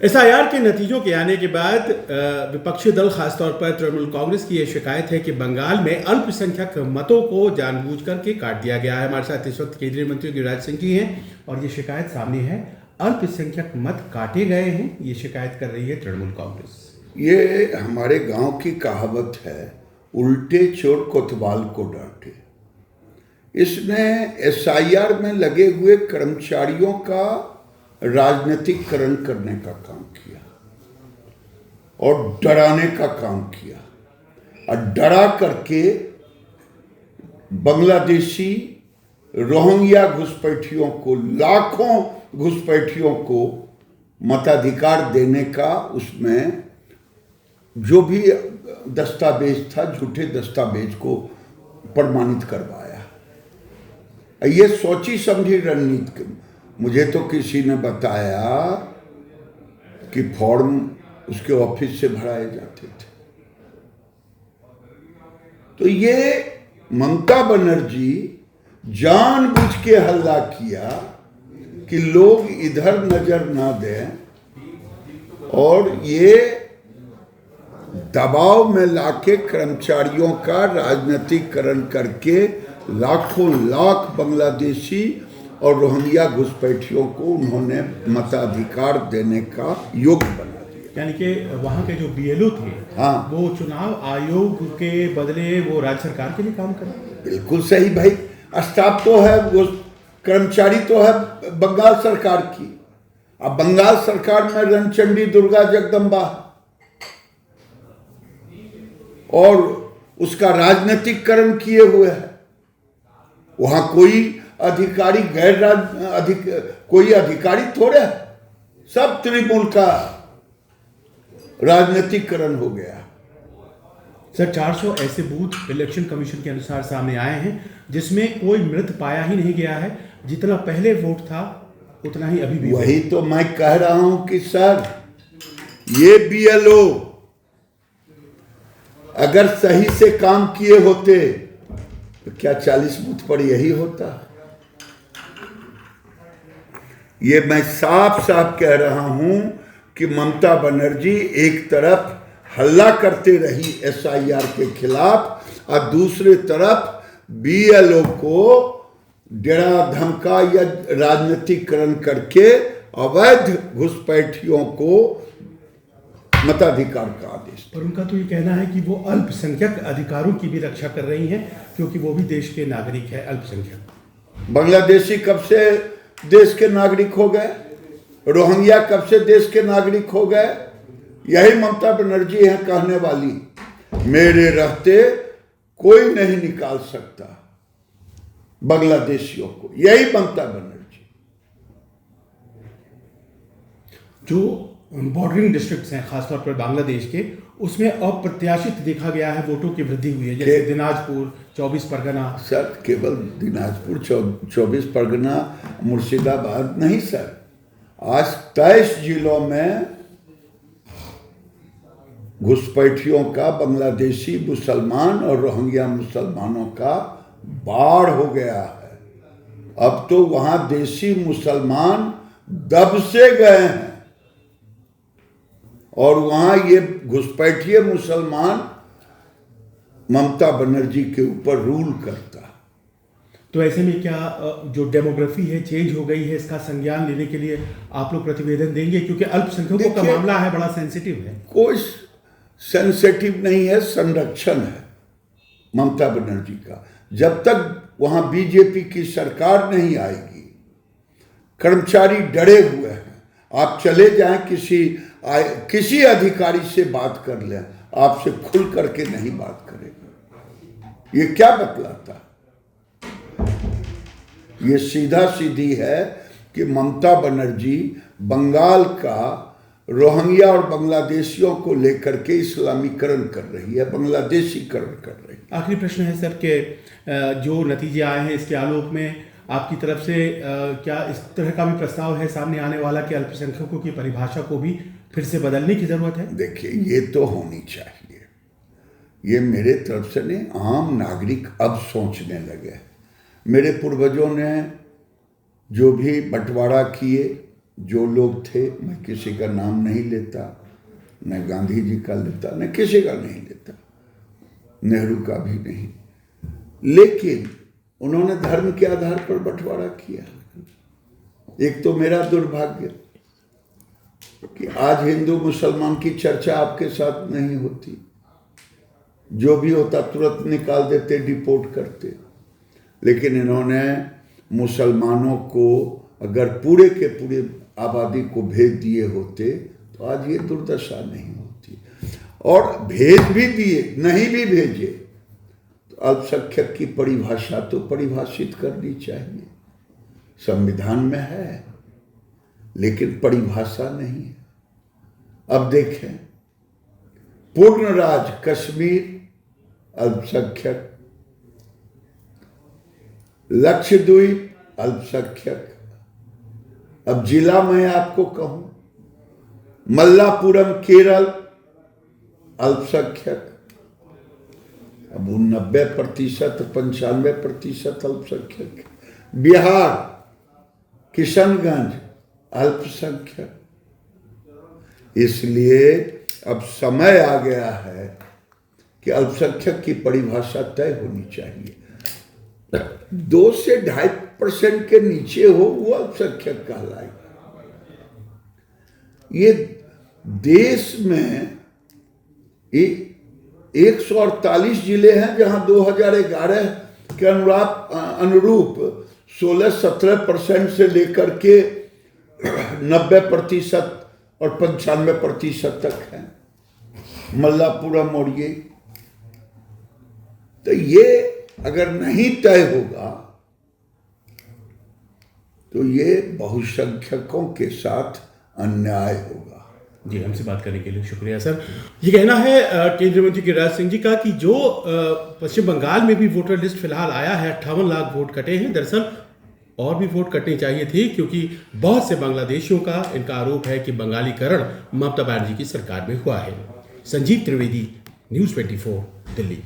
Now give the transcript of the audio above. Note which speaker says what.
Speaker 1: SIR के नतीजों के आने के बाद विपक्षी दल खासतौर पर तृणमूल कांग्रेस की यह शिकायत है कि बंगाल में अल्पसंख्यक मतों को जानबूझकर के काट दिया गया है। हमारे साथ इस वक्त केंद्रीय मंत्री गिरिराज सिंह जी हैं और ये शिकायत सामने है, अल्पसंख्यक मत काटे गए हैं। ये शिकायत कर रही है तृणमूल कांग्रेस।
Speaker 2: ये हमारे गांव की कहावत है, उल्टे चोर कोतवाल को डांटे। इसने एसआईआर में लगे हुए कर्मचारियों का राजनीतिकरण करने का काम किया और डराने का काम किया और डरा करके बांग्लादेशी रोहिंग्या घुसपैठियों को, लाखों घुसपैठियों को मताधिकार देने का उसमें जो भी दस्तावेज था, झूठे दस्तावेज को प्रमाणित करवाया। ये सोची समझी रणनीति। मुझे तो किसी ने बताया कि फॉर्म उसके ऑफिस से भराए जाते थे। तो ये ममता बनर्जी जानबूझ के हल्ला किया कि लोग इधर नजर ना दें और ये दबाव में लाके कर्मचारियों का राजनीतिकरण करके लाखों लाख बांग्लादेशी और रोहिंग्या घुसपैठियों को उन्होंने मताधिकार देने का योग्य बना दिया।
Speaker 1: यानी कि वहाँ के जो बीएलओ थे,
Speaker 2: हाँ,
Speaker 1: वो चुनाव आयोग के बदले वो राज्य सरकार के लिए काम कर रहे हैं।
Speaker 2: बिल्कुल सही भाई। स्टाफ तो है, वो कर्मचारी तो है बंगाल सरकार की। अब बंगाल सरकार में रणचंडी, दुर्गा, जगदम्बा और उसका राजनीतिकरण किए हुए है। वहां कोई अधिकारी कोई अधिकारी थोड़े है, सब तृणमूल का राजनीतिकरण हो गया।
Speaker 1: सर, 400 ऐसे बूथ इलेक्शन कमीशन के अनुसार सामने आए हैं जिसमें कोई मृत पाया ही नहीं गया है। जितना पहले वोट था उतना ही अभी भी।
Speaker 2: वही तो मैं कह रहा हूं कि सर, ये बीएलओ अगर सही से काम किए होते तो क्या 40 बूथ पर यही होता? ये मैं साफ साफ कह रहा हूं कि ममता बनर्जी एक तरफ हल्ला करते रही एसआईआर के खिलाफ और दूसरी तरफ बीएलओ को डरा धमका या राजनीतिकरण करके अवैध घुसपैठियों को मताधिकार का आदेश।
Speaker 1: पर उनका तो ये कहना है कि वो अल्पसंख्यक अधिकारों की भी रक्षा कर रही हैं क्योंकि वो भी देश के नागरिक है। अल्पसंख्यक
Speaker 2: बांग्लादेशी कब से देश के नागरिक हो गए? रोहिंग्या कब से देश के नागरिक हो गए? यही ममता बनर्जी है कहने वाली, मेरे रहते कोई नहीं निकाल सकता बांग्लादेशियों को। यही ममता बनर्जी।
Speaker 1: जो बॉर्डरिंग डिस्ट्रिक्ट्स हैं खासतौर पर बांग्लादेश के, उसमें अप्रत्याशित देखा गया है वोटों की वृद्धि हुई है, जैसे दिनाजपुर, 24 परगना।
Speaker 2: सर, केवल दिनाजपुर, 24 परगना, मुर्शिदाबाद नहीं सर, आज 23 जिलों में घुसपैठियों का, बांग्लादेशी मुसलमान और रोहिंग्या मुसलमानों का बाढ़ हो गया है। अब तो वहां देशी मुसलमान दब से गए हैं और वहां ये घुसपैठिए मुसलमान ममता बनर्जी के ऊपर रूल करता।
Speaker 1: तो ऐसे में क्या जो डेमोग्राफी है चेंज हो गई है, इसका संज्ञान लेने के लिए आप लोग प्रतिवेदन देंगे? क्योंकि अल्पसंख्यकों का मामला है, बड़ा सेंसिटिव है।
Speaker 2: कोई सेंसिटिव नहीं है, संरक्षण है ममता बनर्जी का। जब तक वहां बीजेपी की सरकार नहीं आएगी, कर्मचारी डरे हुए हैं। आप चले जाएं, किसी अधिकारी से बात कर लें, आपसे खुल करके नहीं बात करेगा। ये क्या बतलाता? ये सीधा सीधी है कि ममता बनर्जी बंगाल का रोहिंग्या और बांग्लादेशियों को लेकर के इस्लामीकरण कर रही है, बांग्लादेशीकरण कर रही है।
Speaker 1: आखिरी प्रश्न है सर कि जो नतीजे आए हैं इसके आलोक में आपकी तरफ से क्या इस तरह का भी प्रस्ताव है सामने आने वाला कि अल्पसंख्यकों की परिभाषा को भी फिर से बदलने की जरूरत है?
Speaker 2: देखिए, ये तो होनी चाहिए। ये मेरे तरफ से नहीं, आम नागरिक अब सोचने लगे। मेरे पूर्वजों ने जो भी बंटवारा किए, जो लोग थे, मैं किसी का नाम नहीं लेता, न गांधी जी का लेता, न किसी का नहीं लेता, नेहरू का भी नहीं, लेकिन उन्होंने धर्म के आधार पर बंटवारा किया। एक तो मेरा दुर्भाग्य कि आज हिंदू मुसलमान की चर्चा आपके साथ नहीं होती, जो भी होता तुरंत निकाल देते, डिपोर्ट करते। लेकिन इन्होंने मुसलमानों को अगर पूरे के पूरे आबादी को भेज दिए होते तो आज ये दुर्दशा नहीं होती। और भेज भी दिए, नहीं भी भेजे तो अल्पसंख्यक की परिभाषा तो परिभाषित करनी चाहिए। संविधान में है लेकिन परिभाषा नहीं है। अब देखें, पूर्ण राज कश्मीर अल्पसंख्यक, लक्षद्वीप अल्पसंख्यक। अब जिला मैं आपको कहूं, मल्लापुरम केरल अल्पसंख्यक। अब 90% 95% अल्पसंख्यक। बिहार किशनगंज अल्पसंख्यक। इसलिए अब समय आ गया है कि अल्पसंख्यक की परिभाषा तय होनी चाहिए। 2 से 2.5% के नीचे हो वो अल्पसंख्यक कहलाएगा। ये देश में 148 जिले हैं जहां 2011 के अनुरूप 16-17% से लेकर के 90% और 95% तक है मल्लापुरम। और ये तो ये अगर नहीं तय होगा तो ये बहुसंख्यकों के साथ अन्याय होगा।
Speaker 1: जी, हमसे बात करने के लिए शुक्रिया सर। ये कहना है केंद्रीय मंत्री गिरिराज सिंह जी का कि जो पश्चिम बंगाल में भी वोटर लिस्ट फिलहाल आया है, 58 लाख वोट कटे हैं। दरअसल और भी वोट कटने चाहिए थे, क्योंकि बहुत से बांग्लादेशियों का इनका आरोप है कि बंगालीकरण ममता बनर्जी की सरकार में हुआ है। संजीव त्रिवेदी, न्यूज़ 24, दिल्ली।